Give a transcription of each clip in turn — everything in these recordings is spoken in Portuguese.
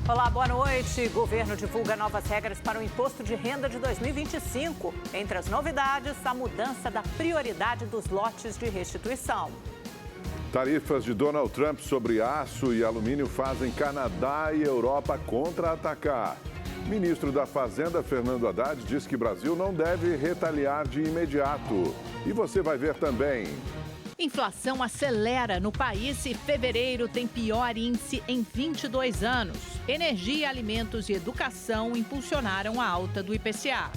Olá, boa noite. Governo divulga novas regras para o imposto de renda de 2025. Entre as novidades, a mudança da prioridade dos lotes de restituição. Tarifas de Donald Trump sobre aço e alumínio fazem Canadá e Europa contra-atacar. Ministro da Fazenda, Fernando Haddad, diz que o Brasil não deve retaliar de imediato. E você vai ver também. Inflação acelera no país e fevereiro tem pior índice em 22 anos. Energia, alimentos e educação impulsionaram a alta do IPCA.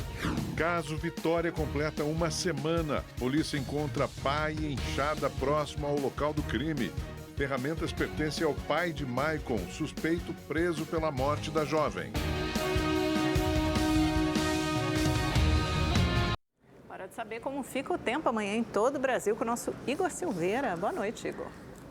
Caso Vitória completa uma semana. Polícia encontra pai e enxada próximo ao local do crime. Ferramentas pertencem ao pai de Maicon, suspeito preso pela morte da jovem. Hora de saber como fica o tempo amanhã em todo o Brasil com o nosso Igor Silveira. Boa noite, Igor.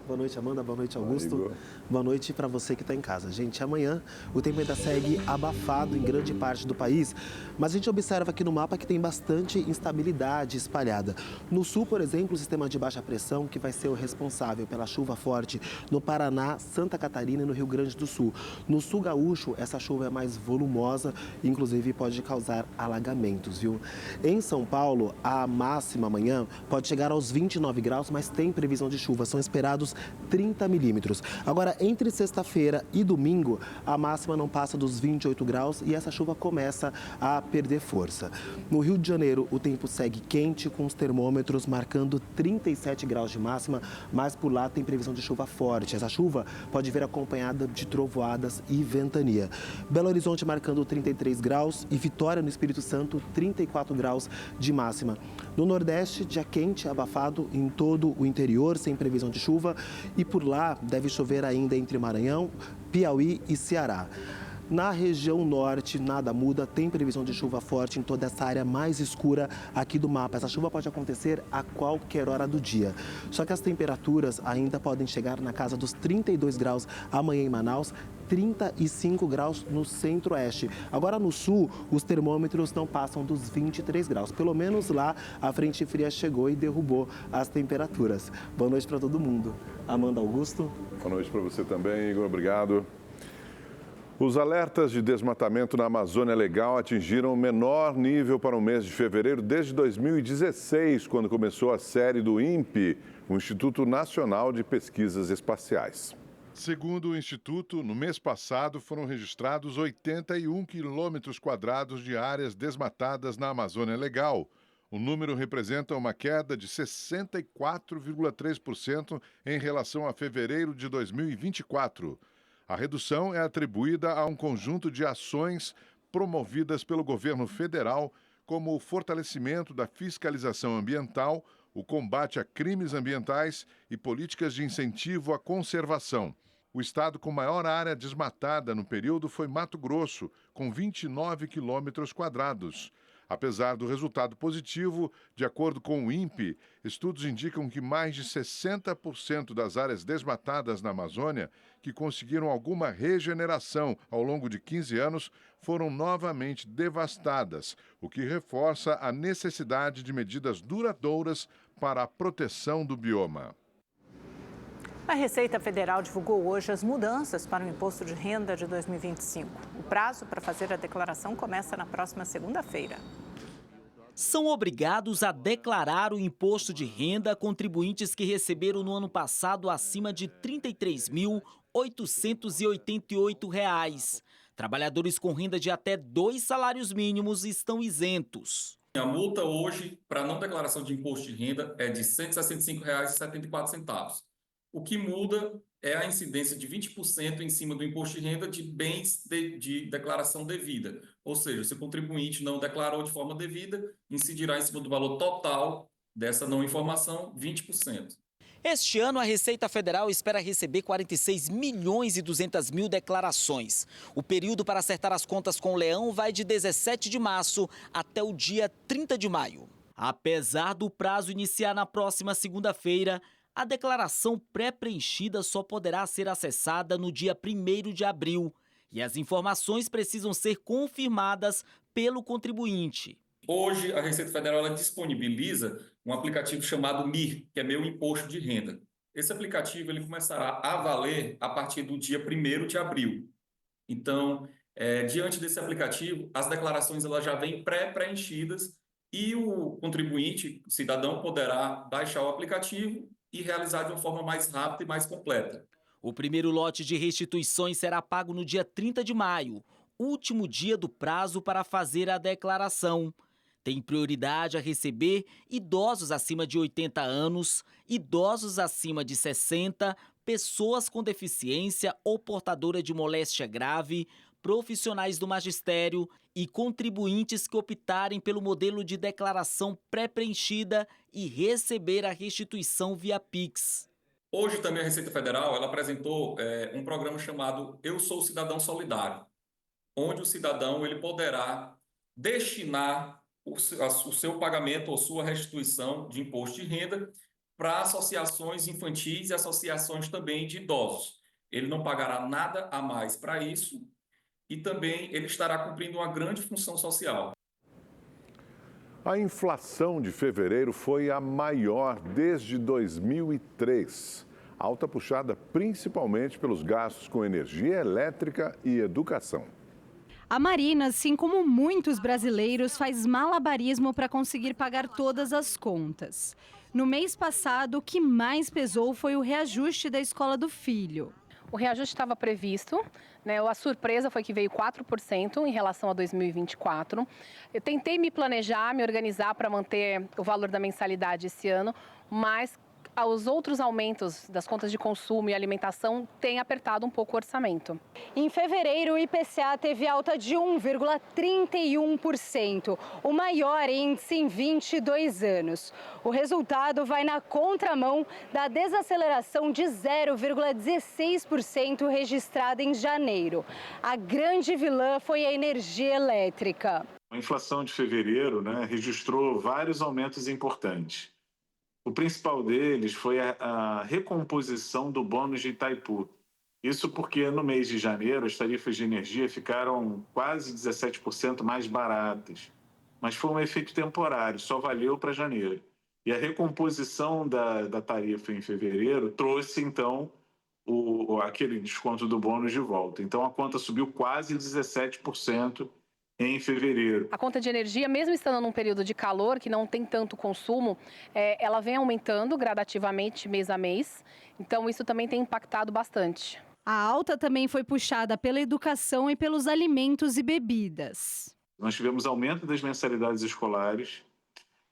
Boa noite, Amanda. Boa noite, Augusto. Boa noite para você que está em casa. Gente, amanhã o tempo ainda segue abafado em grande parte do país, mas a gente observa aqui no mapa que tem bastante instabilidade espalhada. No sul, por exemplo, o sistema de baixa pressão, que vai ser o responsável pela chuva forte no Paraná, Santa Catarina e no Rio Grande do Sul. No sul gaúcho, essa chuva é mais volumosa, inclusive pode causar alagamentos, viu? Em São Paulo, a máxima amanhã pode chegar aos 29 graus, mas tem previsão de chuva. São esperados 30 milímetros. Agora, entre sexta-feira e domingo, a máxima não passa dos 28 graus e essa chuva começa a perder força. No Rio de Janeiro, o tempo segue quente, com os termômetros marcando 37 graus de máxima, mas por lá tem previsão de chuva forte. Essa chuva pode vir acompanhada de trovoadas e ventania. Belo Horizonte marcando 33 graus e Vitória, no Espírito Santo, 34 graus de máxima. No Nordeste, dia quente, abafado em todo o interior, sem previsão de chuva. E por lá deve chover ainda entre Maranhão, Piauí e Ceará. Na região norte, nada muda, tem previsão de chuva forte em toda essa área mais escura aqui do mapa. Essa chuva pode acontecer a qualquer hora do dia. Só que as temperaturas ainda podem chegar na casa dos 32 graus amanhã em Manaus, 35 graus no centro-oeste. Agora no sul, os termômetros não passam dos 23 graus. Pelo menos lá, a frente fria chegou e derrubou as temperaturas. Boa noite para todo mundo. Amanda, Augusto. Boa noite para você também, Igor. Obrigado. Os alertas de desmatamento na Amazônia Legal atingiram o menor nível para o mês de fevereiro desde 2016, quando começou a série do INPE, o Instituto Nacional de Pesquisas Espaciais. Segundo o Instituto, no mês passado foram registrados 81 quilômetros quadrados de áreas desmatadas na Amazônia Legal. O número representa uma queda de 64,3% em relação a fevereiro de 2024. A redução é atribuída a um conjunto de ações promovidas pelo governo federal, como o fortalecimento da fiscalização ambiental, o combate a crimes ambientais e políticas de incentivo à conservação. O estado com maior área desmatada no período foi Mato Grosso, com 29 quilômetros quadrados. Apesar do resultado positivo, de acordo com o INPE, estudos indicam que mais de 60% das áreas desmatadas na Amazônia, que conseguiram alguma regeneração ao longo de 15 anos, foram novamente devastadas, o que reforça a necessidade de medidas duradouras para a proteção do bioma. A Receita Federal divulgou hoje as mudanças para o Imposto de Renda de 2025. O prazo para fazer a declaração começa na próxima segunda-feira. São obrigados a declarar o imposto de renda contribuintes que receberam no ano passado acima de R$ 33.888. Trabalhadores com renda de até 2 salários mínimos estão isentos. A multa hoje, para não declaração de imposto de renda, é de R$ 165,74. O que muda é a incidência de 20% em cima do imposto de renda de bens de declaração devida. Ou seja, se o contribuinte não declarou de forma devida, incidirá em cima do valor total dessa não informação, 20%. Este ano, a Receita Federal espera receber 46 milhões e 200 mil declarações. O período para acertar as contas com o Leão vai de 17 de março até o dia 30 de maio. Apesar do prazo iniciar na próxima segunda-feira, a declaração pré-preenchida só poderá ser acessada no dia 1º de abril e as informações precisam ser confirmadas pelo contribuinte. Hoje, a Receita Federal ela disponibiliza um aplicativo chamado MIR, que é Meu Imposto de Renda. Esse aplicativo ele começará a valer a partir do dia 1º de abril. Então, diante desse aplicativo, as declarações elas já vêm pré-preenchidas e o contribuinte, o cidadão, poderá baixar o aplicativo e realizar de uma forma mais rápida e mais completa. O primeiro lote de restituições será pago no dia 30 de maio, último dia do prazo para fazer a declaração. Tem prioridade a receber idosos acima de 80 anos, idosos acima de 60, pessoas com deficiência ou portadora de moléstia grave, profissionais do magistério e contribuintes que optarem pelo modelo de declaração pré-preenchida e receber a restituição via Pix. Hoje também a Receita Federal ela apresentou um programa chamado Eu Sou Cidadão Solidário, onde o cidadão ele poderá destinar o seu pagamento ou sua restituição de imposto de renda para associações infantis e associações também de idosos. Ele não pagará nada a mais para isso e também ele estará cumprindo uma grande função social. A inflação de fevereiro foi a maior desde 2003. Alta puxada principalmente pelos gastos com energia elétrica e educação. A Marina, assim como muitos brasileiros, faz malabarismo para conseguir pagar todas as contas. No mês passado, o que mais pesou foi o reajuste da escola do filho. O reajuste estava previsto, né? A surpresa foi que veio 4% em relação a 2024. Eu tentei me planejar, me organizar para manter o valor da mensalidade esse ano, mas os outros aumentos das contas de consumo e alimentação têm apertado um pouco o orçamento. Em fevereiro, o IPCA teve alta de 1,31%, o maior índice em 22 anos. O resultado vai na contramão da desaceleração de 0,16% registrada em janeiro. A grande vilã foi a energia elétrica. A inflação de fevereiro, registrou vários aumentos importantes. O principal deles foi a recomposição do bônus de Itaipu. Isso porque no mês de janeiro as tarifas de energia ficaram quase 17% mais baratas. Mas foi um efeito temporário, só valeu para janeiro. E a recomposição da tarifa em fevereiro trouxe, então, aquele desconto do bônus de volta. Então a conta subiu quase 17% em fevereiro. A conta de energia, mesmo estando num período de calor, que não tem tanto consumo, ela vem aumentando gradativamente mês a mês. Então, isso também tem impactado bastante. A alta também foi puxada pela educação e pelos alimentos e bebidas. Nós tivemos aumento das mensalidades escolares,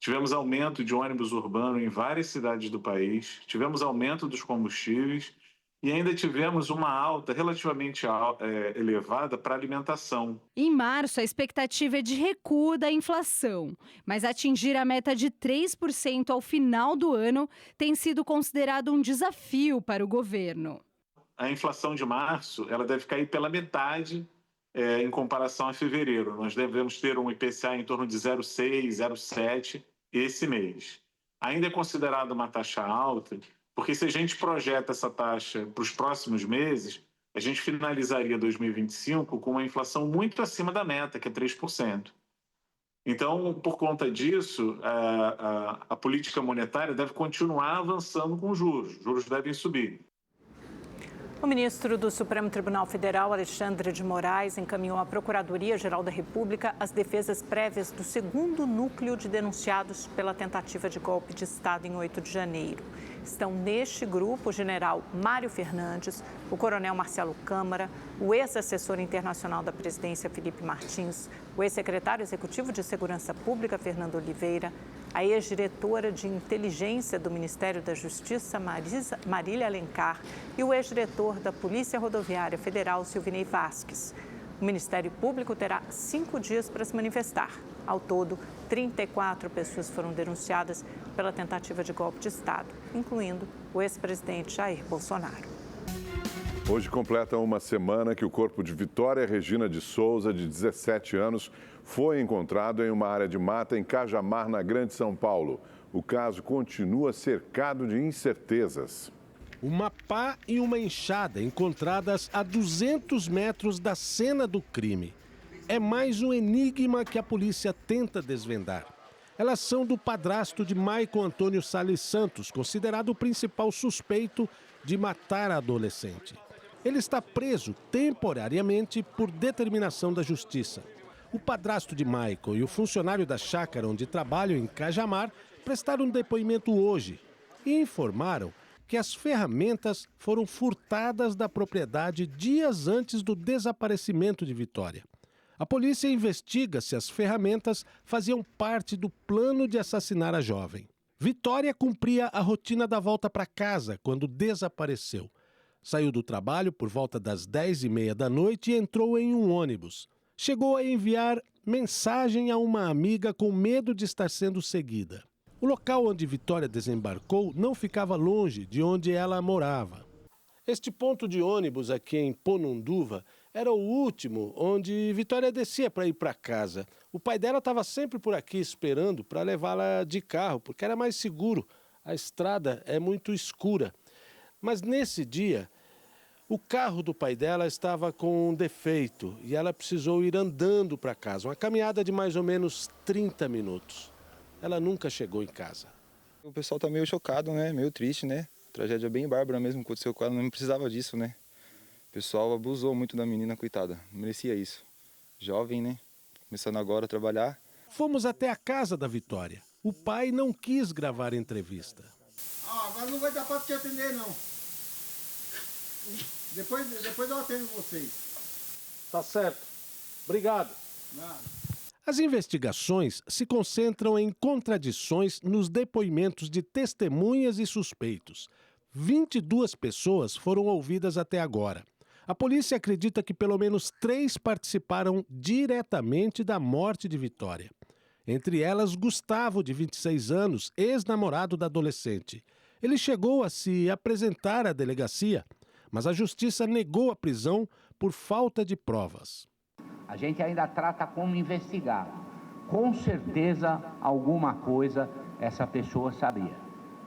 tivemos aumento de ônibus urbano em várias cidades do país, tivemos aumento dos combustíveis e ainda tivemos uma alta relativamente elevada para a alimentação. Em março, a expectativa é de recuo da inflação, mas atingir a meta de 3% ao final do ano tem sido considerado um desafio para o governo. A inflação de março ela deve cair pela metade em comparação a fevereiro. Nós devemos ter um IPCA em torno de 0,6, 0,7 esse mês. Ainda é considerado uma taxa alta, porque se a gente projeta essa taxa para os próximos meses, a gente finalizaria 2025 com uma inflação muito acima da meta, que é 3%. Então, por conta disso, a política monetária deve continuar avançando com juros. Os juros devem subir. O ministro do Supremo Tribunal Federal, Alexandre de Moraes, encaminhou à Procuradoria-Geral da República as defesas prévias do segundo núcleo de denunciados pela tentativa de golpe de Estado em 8 de janeiro. Estão neste grupo o general Mário Fernandes, o coronel Marcelo Câmara, o ex-assessor internacional da presidência Felipe Martins, o ex-secretário executivo de Segurança Pública Fernando Oliveira, a ex-diretora de inteligência do Ministério da Justiça Marília Alencar e o ex-diretor da Polícia Rodoviária Federal Silvinei Vasques. O Ministério Público terá 5 dias para se manifestar. Ao todo, 34 pessoas foram denunciadas pela tentativa de golpe de Estado, incluindo o ex-presidente Jair Bolsonaro. Hoje completa uma semana que o corpo de Vitória Regina de Souza, de 17 anos, foi encontrado em uma área de mata em Cajamar, na Grande São Paulo. O caso continua cercado de incertezas. Uma pá e uma enxada encontradas a 200 metros da cena do crime. É mais um enigma que a polícia tenta desvendar. Elas são do padrasto de Maicon Antônio Salles Santos, considerado o principal suspeito de matar a adolescente. Ele está preso temporariamente por determinação da justiça. O padrasto de Michael e o funcionário da chácara onde trabalham em Cajamar prestaram depoimento hoje e informaram que as ferramentas foram furtadas da propriedade dias antes do desaparecimento de Vitória. A polícia investiga se as ferramentas faziam parte do plano de assassinar a jovem. Vitória cumpria a rotina da volta para casa quando desapareceu. Saiu do trabalho por volta das 10h30 da noite e entrou em um ônibus. Chegou a enviar mensagem a uma amiga com medo de estar sendo seguida. O local onde Vitória desembarcou não ficava longe de onde ela morava. Este ponto de ônibus aqui em Ponunduva era o último onde Vitória descia para ir para casa. O pai dela estava sempre por aqui esperando para levá-la de carro, porque era mais seguro. A estrada é muito escura. Mas nesse dia, o carro do pai dela estava com um defeito e ela precisou ir andando para casa. Uma caminhada de mais ou menos 30 minutos. Ela nunca chegou em casa. O pessoal tá meio chocado, né? Meio triste, né? Tragédia bem bárbara mesmo que aconteceu com ela, não precisava disso, né? O pessoal abusou muito da menina, coitada. Não merecia isso. Jovem, né? Começando agora a trabalhar. Fomos até a casa da Vitória. O pai não quis gravar a entrevista. Agora não vai dar para te atender, não. Depois eu atendo vocês. Tá certo. Obrigado. Nada. As investigações se concentram em contradições nos depoimentos de testemunhas e suspeitos. 22 pessoas foram ouvidas até agora. A polícia acredita que pelo menos 3 participaram diretamente da morte de Vitória. Entre elas, Gustavo, de 26 anos, ex-namorado da adolescente. Ele chegou a se apresentar à delegacia, mas a justiça negou a prisão por falta de provas. A gente ainda trata como investigar. Com certeza, alguma coisa essa pessoa sabia,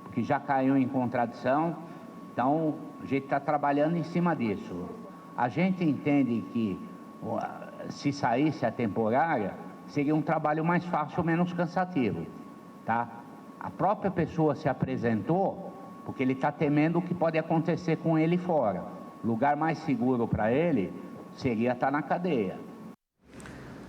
porque já caiu em contradição, então a gente está trabalhando em cima disso. A gente entende que se saísse a temporária, seria um trabalho mais fácil, menos cansativo, tá? A própria pessoa se apresentou porque ele está temendo o que pode acontecer com ele fora. O lugar mais seguro para ele seria estar na cadeia.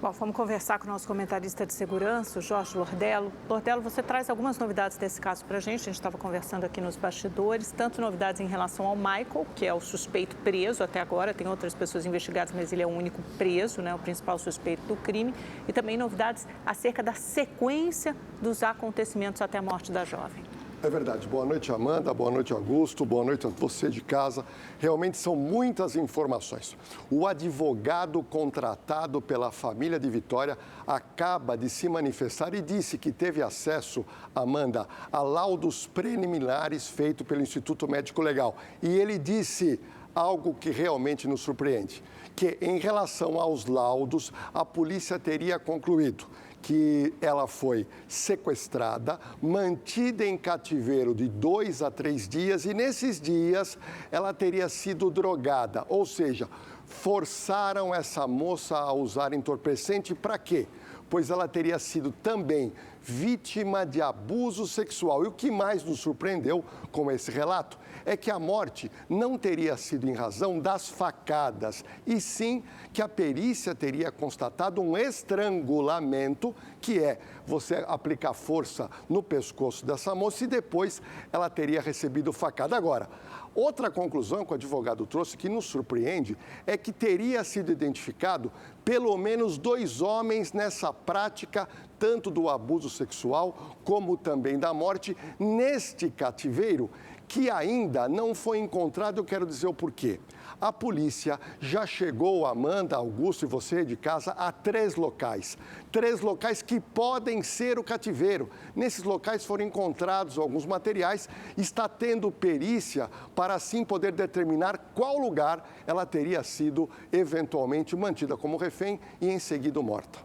Bom, vamos conversar com o nosso comentarista de segurança, o Jorge Lordello. Lordello, você traz algumas novidades desse caso para a gente estava conversando aqui nos bastidores, tanto novidades em relação ao Michael, que é o suspeito preso até agora, tem outras pessoas investigadas, mas ele é o único preso, né, o principal suspeito do crime, e também novidades acerca da sequência dos acontecimentos até a morte da jovem. É verdade. Boa noite, Amanda. Boa noite, Augusto. Boa noite a você de casa. Realmente são muitas informações. O advogado contratado pela família de Vitória acaba de se manifestar e disse que teve acesso, Amanda, a laudos preliminares feitos pelo Instituto Médico Legal. E ele disse algo que realmente nos surpreende, que em relação aos laudos, a polícia teria concluído que ela foi sequestrada, mantida em cativeiro de 2 a 3 dias e nesses dias ela teria sido drogada, ou seja, forçaram essa moça a usar entorpecente para quê? Pois ela teria sido também vítima de abuso sexual. E o que mais nos surpreendeu com esse relato é que a morte não teria sido em razão das facadas, e sim que a perícia teria constatado um estrangulamento, que é você aplicar força no pescoço dessa moça e depois ela teria recebido facada. Agora, outra conclusão que o advogado trouxe que nos surpreende é que teria sido identificado pelo menos 2 homens nessa prática, tanto do abuso sexual como também da morte, neste cativeiro, que ainda não foi encontrado. Eu quero dizer o porquê. A polícia já chegou, Amanda, Augusto e você de casa, a 3 locais. 3 locais que podem ser o cativeiro. Nesses locais foram encontrados alguns materiais. Está tendo perícia para assim poder determinar qual lugar ela teria sido eventualmente mantida como refém e em seguida morta.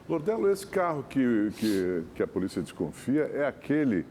Lordello, esse carro que a polícia desconfia é aquele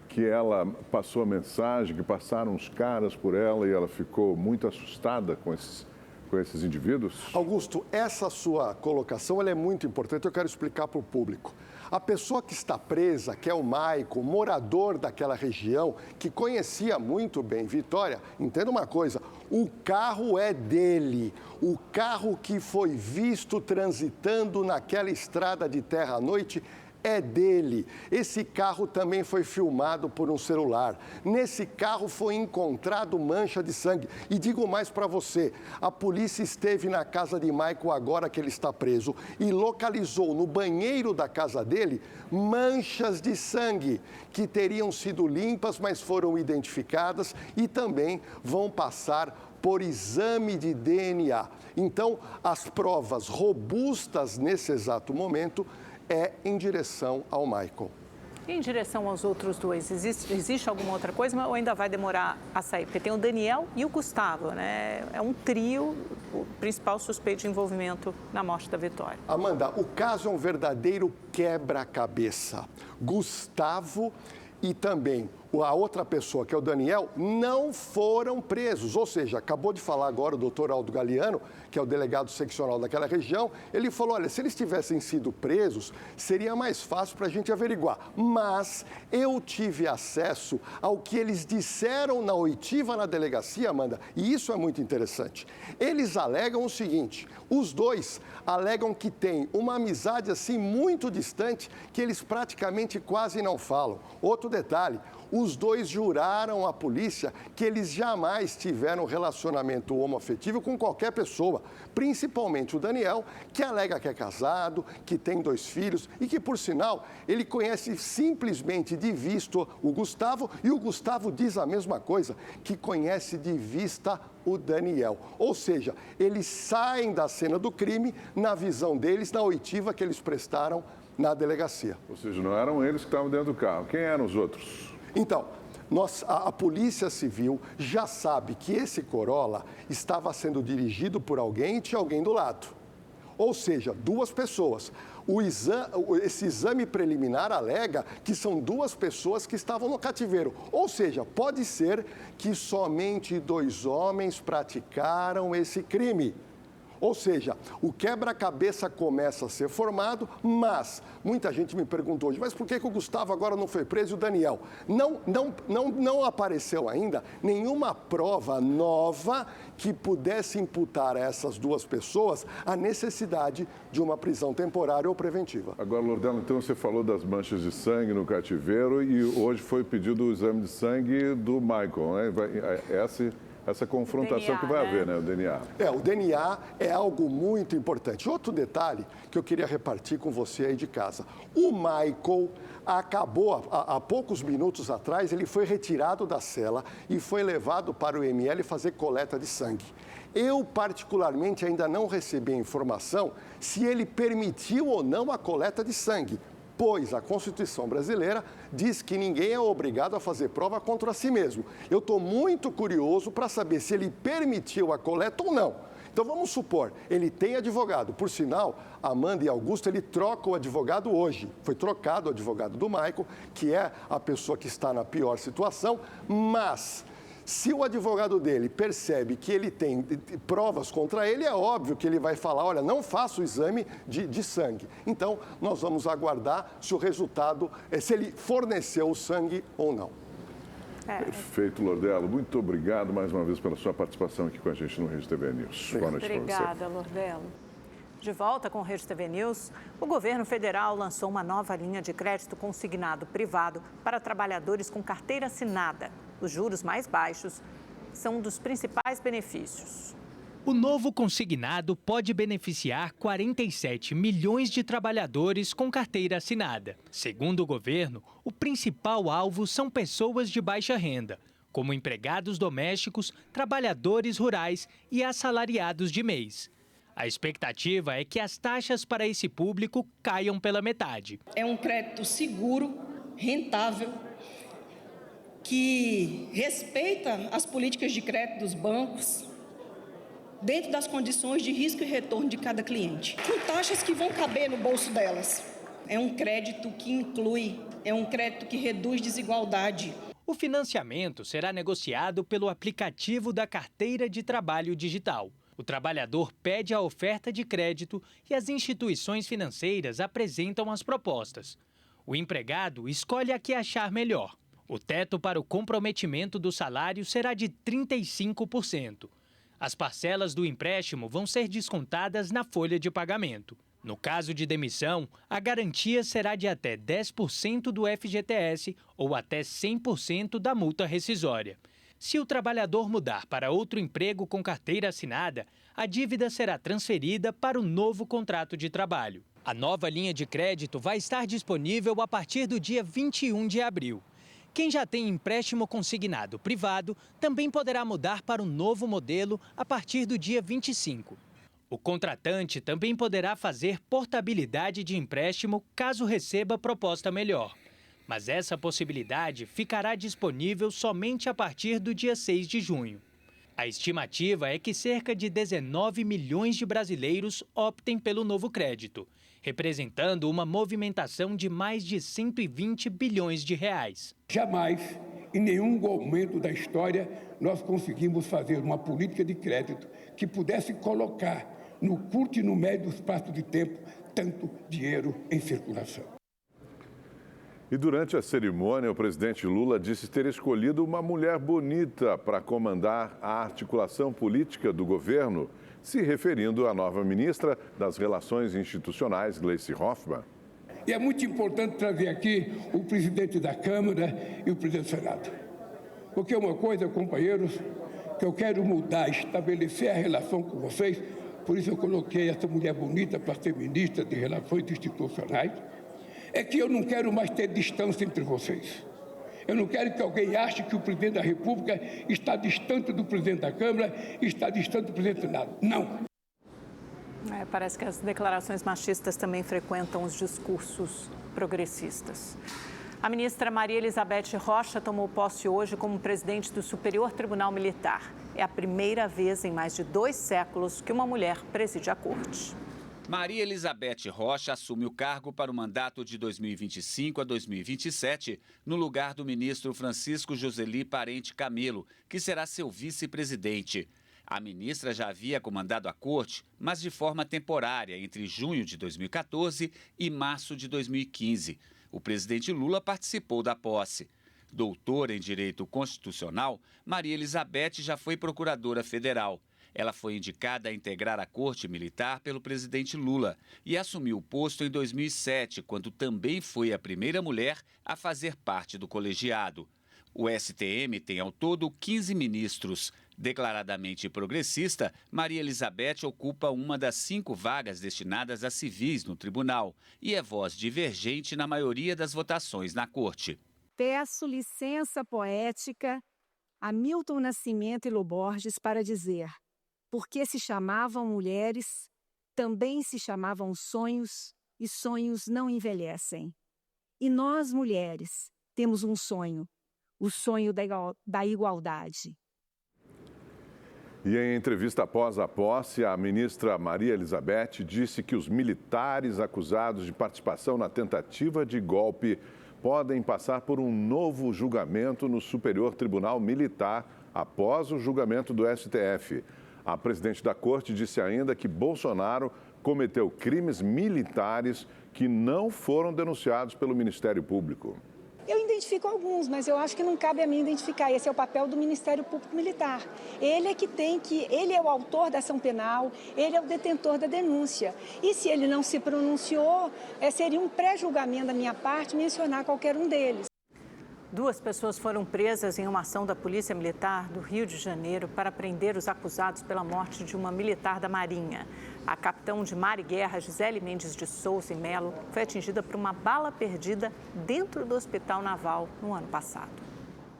que ela passou a mensagem, que passaram os caras por ela e ela ficou muito assustada com esses indivíduos? Augusto, essa sua colocação ela é muito importante, eu quero explicar para o público. A pessoa que está presa, que é o Michael, morador daquela região, que conhecia muito bem Vitória, entenda uma coisa, O carro é dele. O carro que foi visto transitando naquela estrada de terra à noite é dele. Esse carro também foi filmado por um celular. Nesse carro foi encontrado mancha de sangue. E digo mais para você, a polícia esteve na casa de Michael agora que ele está preso e localizou no banheiro da casa dele manchas de sangue que teriam sido limpas, mas foram identificadas e também vão passar por exame de DNA. Então, as provas robustas nesse exato momento é em direção ao Michael. E em direção aos outros dois, existe alguma outra coisa ou ainda vai demorar a sair? Porque tem o Daniel e o Gustavo, né? É um trio, o principal suspeito de envolvimento na morte da Vitória. Amanda, o caso é um verdadeiro quebra-cabeça. Gustavo e também a outra pessoa, que é o Daniel, não foram presos. Ou seja, acabou de falar agora o doutor Aldo Galiano, que é o delegado seccional daquela região, ele falou, olha, se eles tivessem sido presos, seria mais fácil para a gente averiguar. Mas eu tive acesso ao que eles disseram na oitiva na delegacia, Amanda, e isso é muito interessante. Eles alegam o seguinte, os dois alegam que têm uma amizade assim muito distante, que eles praticamente quase não falam. Outro detalhe, os dois juraram à polícia que eles jamais tiveram relacionamento homoafetivo com qualquer pessoa, principalmente o Daniel, que alega que é casado, que tem 2 filhos e que, por sinal, ele conhece simplesmente de vista o Gustavo e o Gustavo diz a mesma coisa, que conhece de vista o Daniel. Ou seja, eles saem da cena do crime na visão deles, na oitiva que eles prestaram na delegacia. Ou seja, não eram eles que estavam dentro do carro. Quem eram os outros? Então, a Polícia Civil já sabe que esse Corolla estava sendo dirigido por alguém e tinha alguém do lado. Ou seja, 2 pessoas. Esse exame preliminar alega que são 2 pessoas que estavam no cativeiro. Ou seja, pode ser que somente 2 homens praticaram esse crime. Ou seja, o quebra-cabeça começa a ser formado, muita gente me perguntou hoje, mas por que o Gustavo agora não foi preso e o Daniel? Não apareceu ainda nenhuma prova nova que pudesse imputar a essas 2 pessoas a necessidade de uma prisão temporária ou preventiva. Agora, Lordelo, então você falou das manchas de sangue no cativeiro e hoje foi pedido o exame de sangue do Michael, né? Essa confrontação DNA, que vai haver, né? O DNA. O DNA é algo muito importante. Outro detalhe que eu queria repartir com você aí de casa. O Michael acabou, há poucos minutos atrás, ele foi retirado da cela e foi levado para o IML fazer coleta de sangue. Eu, particularmente, ainda não recebi a informação se ele permitiu ou não a coleta de sangue, pois a Constituição brasileira diz que ninguém é obrigado a fazer prova contra si mesmo. Eu estou muito curioso para saber se ele permitiu a coleta ou não. Então, vamos supor, ele tem advogado. Por sinal, Amanda e Augusto, ele troca o advogado hoje. Foi trocado o advogado do Michael, que é a pessoa que está na pior situação, mas se o advogado dele percebe que ele tem provas contra ele, é óbvio que ele vai falar, olha, não faça o exame de sangue. Então, nós vamos aguardar se o resultado, se ele forneceu o sangue ou não. Perfeito, Lordelo. Muito obrigado mais uma vez pela sua participação aqui com a gente no Rede TV News. Boa noite para você. Obrigada, Lordelo. De volta com o Rede TV News, o governo federal lançou uma nova linha de crédito consignado privado para trabalhadores com carteira assinada. Os juros mais baixos são um dos principais benefícios. O novo consignado pode beneficiar 47 milhões de trabalhadores com carteira assinada. Segundo o governo, o principal alvo são pessoas de baixa renda, como empregados domésticos, trabalhadores rurais e assalariados de mês. A expectativa é que as taxas para esse público caiam pela metade. É um crédito seguro, rentável, que respeita as políticas de crédito dos bancos, dentro das condições de risco e retorno de cada cliente, com taxas que vão caber no bolso delas. É um crédito que inclui, é um crédito que reduz desigualdade. O financiamento será negociado pelo aplicativo da Carteira de Trabalho Digital. O trabalhador pede a oferta de crédito e as instituições financeiras apresentam as propostas. O empregado escolhe a que achar melhor. O teto para o comprometimento do salário será de 35%. As parcelas do empréstimo vão ser descontadas na folha de pagamento. No caso de demissão, a garantia será de até 10% do FGTS ou até 100% da multa rescisória. Se o trabalhador mudar para outro emprego com carteira assinada, a dívida será transferida para o novo contrato de trabalho. A nova linha de crédito vai estar disponível a partir do dia 21 de abril. Quem já tem empréstimo consignado privado também poderá mudar para o novo modelo a partir do dia 25. O contratante também poderá fazer portabilidade de empréstimo caso receba proposta melhor. Mas essa possibilidade ficará disponível somente a partir do dia 6 de junho. A estimativa é que cerca de 19 milhões de brasileiros optem pelo novo crédito, representando uma movimentação de mais de 120 bilhões de reais. Jamais, em nenhum momento da história, nós conseguimos fazer uma política de crédito que pudesse colocar no curto e no médio espaço de tempo tanto dinheiro em circulação. E durante a cerimônia, o presidente Lula disse ter escolhido uma mulher bonita para comandar a articulação política do governo, se referindo à nova ministra das Relações Institucionais, Gleice Hoffmann. E é muito importante trazer aqui o presidente da Câmara e o presidente do Senado. Porque uma coisa, companheiros, que eu quero mudar, estabelecer a relação com vocês, por isso eu coloquei essa mulher bonita para ser ministra de Relações Institucionais, é que eu não quero mais ter distância entre vocês. Eu não quero que alguém ache que o presidente da República está distante do presidente da Câmara e está distante do presidente do Senado. Não. Parece que as declarações machistas também frequentam os discursos progressistas. A ministra Maria Elizabeth Rocha tomou posse hoje como presidente do Superior Tribunal Militar. É a primeira vez em mais de 2 séculos que uma mulher preside a corte. Maria Elizabeth Rocha assume o cargo para o mandato de 2025 a 2027, no lugar do ministro Francisco Joseli Parente Camelo, que será seu vice-presidente. A ministra já havia comandado a corte, mas de forma temporária, entre junho de 2014 e março de 2015. O presidente Lula participou da posse. Doutora em Direito Constitucional, Maria Elizabeth já foi procuradora federal. Ela foi indicada a integrar a Corte Militar pelo presidente Lula e assumiu o posto em 2007, quando também foi a primeira mulher a fazer parte do colegiado. O STM tem ao todo 15 ministros. Declaradamente progressista, Maria Elizabeth ocupa uma das 5 vagas destinadas a civis no tribunal e é voz divergente na maioria das votações na Corte. Peço licença poética a Milton Nascimento e Lô Borges para dizer: porque se chamavam mulheres, também se chamavam sonhos, e sonhos não envelhecem. E nós, mulheres, temos um sonho, o sonho da igualdade. E em entrevista após a posse, a ministra Maria Elizabeth disse que os militares acusados de participação na tentativa de golpe podem passar por um novo julgamento no Superior Tribunal Militar após o julgamento do STF. A presidente da corte disse ainda que Bolsonaro cometeu crimes militares que não foram denunciados pelo Ministério Público. Eu identifico alguns, mas eu acho que não cabe a mim identificar. Esse é o papel do Ministério Público Militar. Ele é o autor da ação penal, ele é o detentor da denúncia. E se ele não se pronunciou, seria um pré-julgamento da minha parte mencionar qualquer um deles. 2 pessoas foram presas em uma ação da Polícia Militar do Rio de Janeiro para prender os acusados pela morte de uma militar da Marinha. A capitão de mar e guerra, Gisele Mendes de Souza e Melo, foi atingida por uma bala perdida dentro do Hospital Naval no ano passado.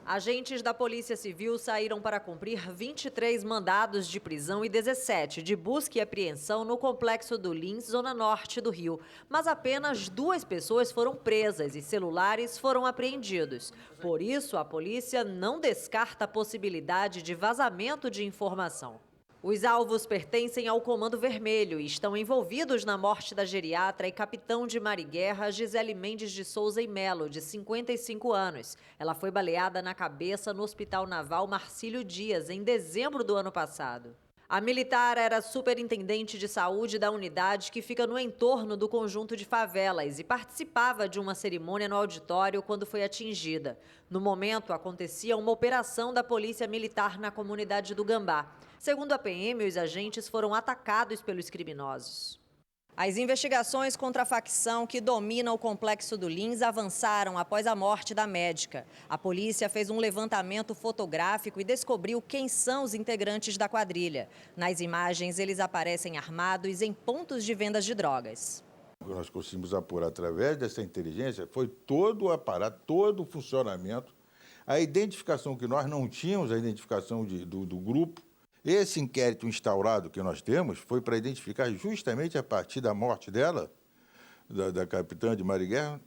Agentes da Polícia Civil saíram para cumprir 23 mandados de prisão e 17 de busca e apreensão no Complexo do Lins, zona norte do Rio. Mas apenas 2 pessoas foram presas e celulares foram apreendidos. Por isso, a polícia não descarta a possibilidade de vazamento de informação. Os alvos pertencem ao Comando Vermelho e estão envolvidos na morte da geriatra e capitão de mar e guerra Gisele Mendes de Souza e Melo, de 55 anos. Ela foi baleada na cabeça no Hospital Naval Marcílio Dias, em dezembro do ano passado. A militar era superintendente de saúde da unidade que fica no entorno do conjunto de favelas e participava de uma cerimônia no auditório quando foi atingida. No momento, acontecia uma operação da Polícia Militar na comunidade do Gambá. Segundo a PM, os agentes foram atacados pelos criminosos. As investigações contra a facção que domina o complexo do Lins avançaram após a morte da médica. A polícia fez um levantamento fotográfico e descobriu quem são os integrantes da quadrilha. Nas imagens, eles aparecem armados em pontos de vendas de drogas. O que nós conseguimos apurar através dessa inteligência foi todo o aparato, todo o funcionamento, a identificação que nós não tínhamos, a identificação do grupo. Esse inquérito instaurado que nós temos foi para identificar justamente a partir da morte dela, da capitã de Marighella,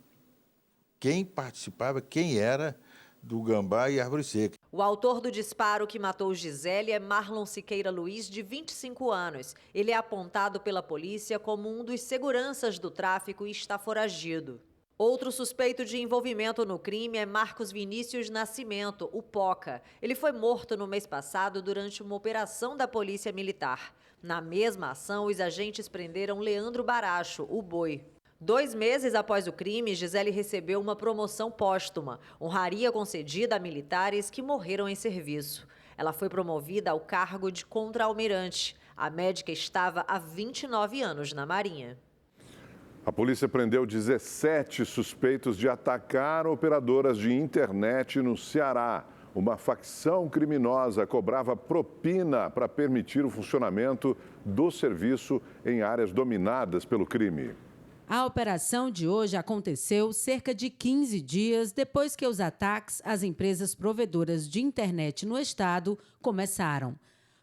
quem participava, quem era do Gambá e Árvore Seca. O autor do disparo que matou Gisele é Marlon Siqueira Luiz, de 25 anos. Ele é apontado pela polícia como um dos seguranças do tráfico e está foragido. Outro suspeito de envolvimento no crime é Marcos Vinícius Nascimento, o Poca. Ele foi morto no mês passado durante uma operação da Polícia Militar. Na mesma ação, os agentes prenderam Leandro Baracho, o Boi. 2 meses após o crime, Gisele recebeu uma promoção póstuma, honraria concedida a militares que morreram em serviço. Ela foi promovida ao cargo de contra-almirante. A médica estava há 29 anos na Marinha. A polícia prendeu 17 suspeitos de atacar operadoras de internet no Ceará. Uma facção criminosa cobrava propina para permitir o funcionamento do serviço em áreas dominadas pelo crime. A operação de hoje aconteceu cerca de 15 dias depois que os ataques às empresas provedoras de internet no estado começaram.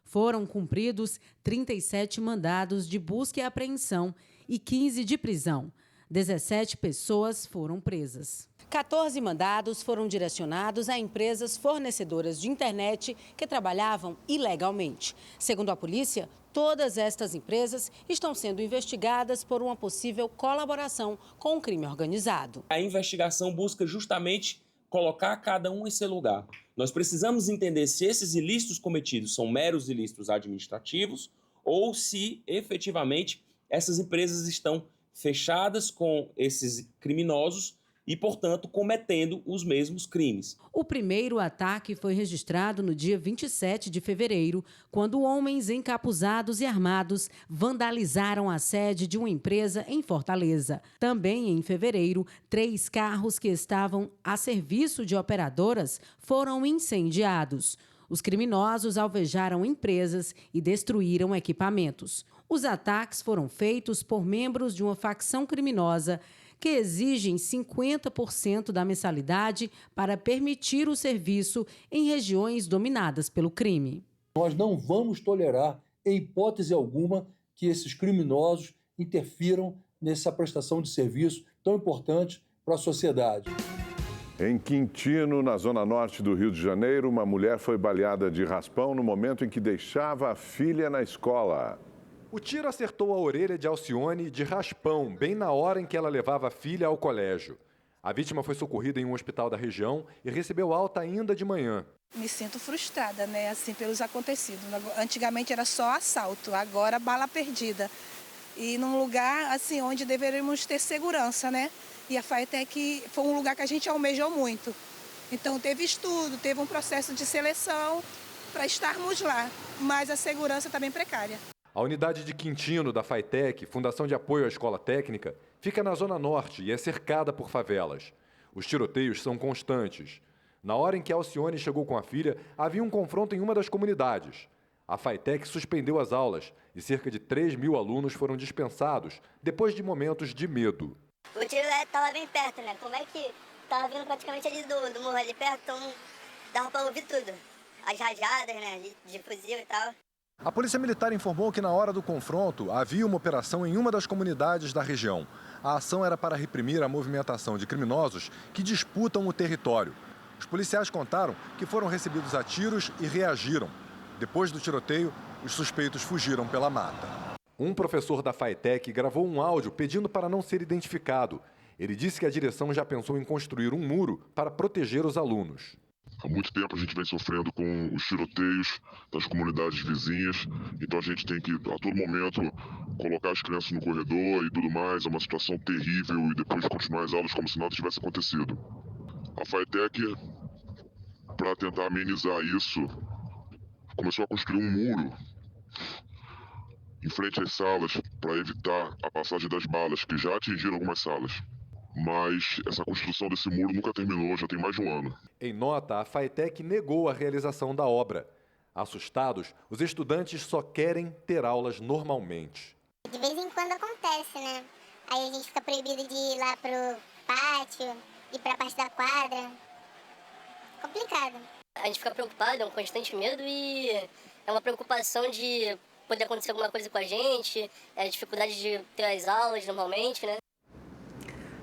Foram cumpridos 37 mandados de busca e apreensão e 15 de prisão. 17 pessoas foram presas. 14 mandados foram direcionados a empresas fornecedoras de internet que trabalhavam ilegalmente. Segundo a polícia, todas estas empresas estão sendo investigadas por uma possível colaboração com o crime organizado. A investigação busca justamente colocar cada um em seu lugar. Nós precisamos entender se esses ilícitos cometidos são meros ilícitos administrativos ou se, efetivamente, essas empresas estão fechadas com esses criminosos e, portanto, cometendo os mesmos crimes. O primeiro ataque foi registrado no dia 27 de fevereiro, quando homens encapuzados e armados vandalizaram a sede de uma empresa em Fortaleza. Também em fevereiro, 3 carros que estavam a serviço de operadoras foram incendiados. Os criminosos alvejaram empresas e destruíram equipamentos. Os ataques foram feitos por membros de uma facção criminosa que exigem 50% da mensalidade para permitir o serviço em regiões dominadas pelo crime. Nós não vamos tolerar, em hipótese alguma, que esses criminosos interfiram nessa prestação de serviço tão importante para a sociedade. Em Quintino, na zona norte do Rio de Janeiro, uma mulher foi baleada de raspão no momento em que deixava a filha na escola. O tiro acertou a orelha de Alcione de raspão, bem na hora em que ela levava a filha ao colégio. A vítima foi socorrida em um hospital da região e recebeu alta ainda de manhã. Me sinto frustrada, né, assim, pelos acontecidos. Antigamente era só assalto, agora bala perdida. E num lugar, assim, onde deveríamos ter segurança, né? E a FATEC foi um lugar que a gente almejou muito. Então teve estudo, teve um processo de seleção para estarmos lá, mas a segurança está bem precária. A unidade de Quintino da FATEC, Fundação de Apoio à Escola Técnica, fica na Zona Norte e é cercada por favelas. Os tiroteios são constantes. Na hora em que Alcione chegou com a filha, havia um confronto em uma das comunidades. A FATEC suspendeu as aulas e cerca de 3.000 alunos foram dispensados depois de momentos de medo. O tiro estava bem perto, né? Como é que estava vindo praticamente ali do morro ali perto, então dava para ouvir tudo. As rajadas, né, de fuzil e tal. A Polícia Militar informou que na hora do confronto havia uma operação em uma das comunidades da região. A ação era para reprimir a movimentação de criminosos que disputam o território. Os policiais contaram que foram recebidos a tiros e reagiram. Depois do tiroteio, os suspeitos fugiram pela mata. Um professor da FATEC gravou um áudio pedindo para não ser identificado. Ele disse que a direção já pensou em construir um muro para proteger os alunos. Há muito tempo a gente vem sofrendo com os tiroteios das comunidades vizinhas, então a gente tem que, a todo momento, colocar as crianças no corredor e tudo mais. É uma situação terrível e depois continuar as aulas como se nada tivesse acontecido. A FATEC, para tentar amenizar isso, começou a construir um muro em frente às salas para evitar a passagem das balas, que já atingiram algumas salas. Mas essa construção desse muro nunca terminou, já tem mais de um ano. Em nota, a FATEC negou a realização da obra. Assustados, os estudantes só querem ter aulas normalmente. De vez em quando acontece, né? Aí a gente fica proibido de ir lá pro pátio, ir pra parte da quadra. Complicado. A gente fica preocupado, é um constante medo e é uma preocupação de poder acontecer alguma coisa com a gente, a dificuldade de ter as aulas normalmente, né?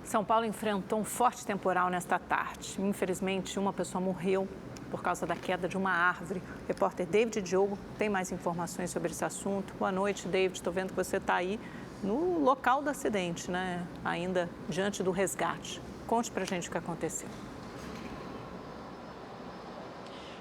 São Paulo enfrentou um forte temporal nesta tarde. Infelizmente, uma pessoa morreu por causa da queda de uma árvore. O repórter David Diogo tem mais informações sobre esse assunto. Boa noite, David. Estou vendo que você está aí no local do acidente, né? Ainda diante do resgate. Conte pra gente o que aconteceu.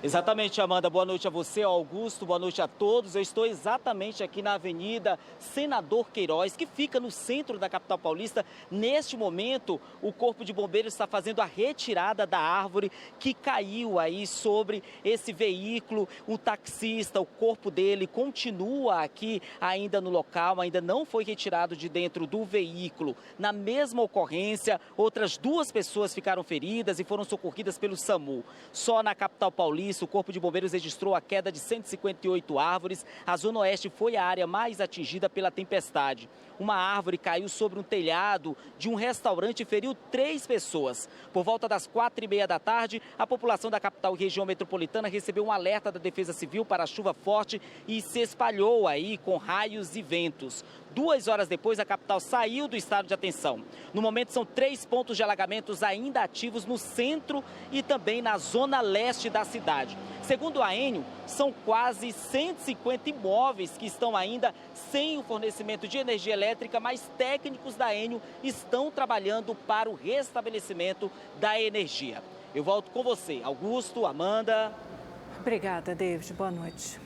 Exatamente, Amanda. Boa noite a você, Augusto. Boa noite a todos. Eu estou exatamente aqui na Avenida Senador Queiroz, que fica no centro da capital paulista. Neste momento, o Corpo de Bombeiros está fazendo a retirada da árvore que caiu aí sobre esse veículo. O taxista, o corpo dele continua aqui ainda no local, ainda não foi retirado de dentro do veículo. Na mesma ocorrência, outras 2 pessoas ficaram feridas e foram socorridas pelo SAMU. Só na capital paulista, o Corpo de Bombeiros registrou a queda de 158 árvores. A Zona Oeste foi a área mais atingida pela tempestade. Uma árvore caiu sobre um telhado de um restaurante e feriu 3 pessoas. Por volta das 4h30 da tarde, a população da capital e região metropolitana recebeu um alerta da Defesa Civil para chuva forte e se espalhou aí com raios e ventos. 2 horas depois, a capital saiu do estado de atenção. No momento, são 3 pontos de alagamentos ainda ativos no centro e também na zona leste da cidade. Segundo a Enel, são quase 150 imóveis que estão ainda sem o fornecimento de energia elétrica, mas técnicos da Enel estão trabalhando para o restabelecimento da energia. Eu volto com você, Augusto, Amanda. Obrigada, David. Boa noite.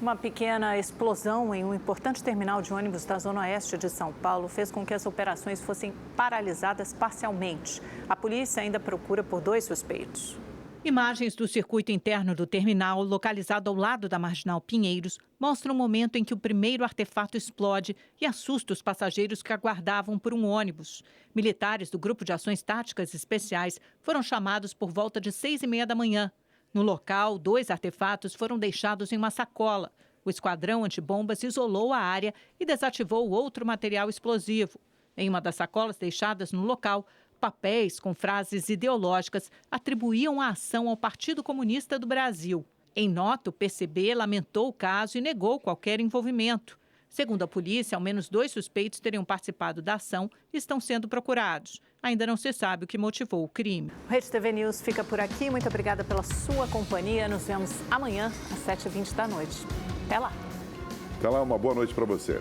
Uma pequena explosão em um importante terminal de ônibus da Zona Oeste de São Paulo fez com que as operações fossem paralisadas parcialmente. A polícia ainda procura por 2 suspeitos. Imagens do circuito interno do terminal, localizado ao lado da Marginal Pinheiros, mostram o momento em que o primeiro artefato explode e assusta os passageiros que aguardavam por um ônibus. Militares do Grupo de Ações Táticas Especiais foram chamados por volta de 6h30 da manhã. No local, 2 artefatos foram deixados em uma sacola. O esquadrão antibombas isolou a área e desativou outro material explosivo. Em uma das sacolas deixadas no local, papéis com frases ideológicas atribuíam a ação ao Partido Comunista do Brasil. Em nota, o PCB lamentou o caso e negou qualquer envolvimento. Segundo a polícia, ao menos 2 suspeitos teriam participado da ação e estão sendo procurados. Ainda não se sabe o que motivou o crime. O Rede TV News fica por aqui. Muito obrigada pela sua companhia. Nos vemos amanhã às 7h20 da noite. Até lá. Até lá, uma boa noite para você.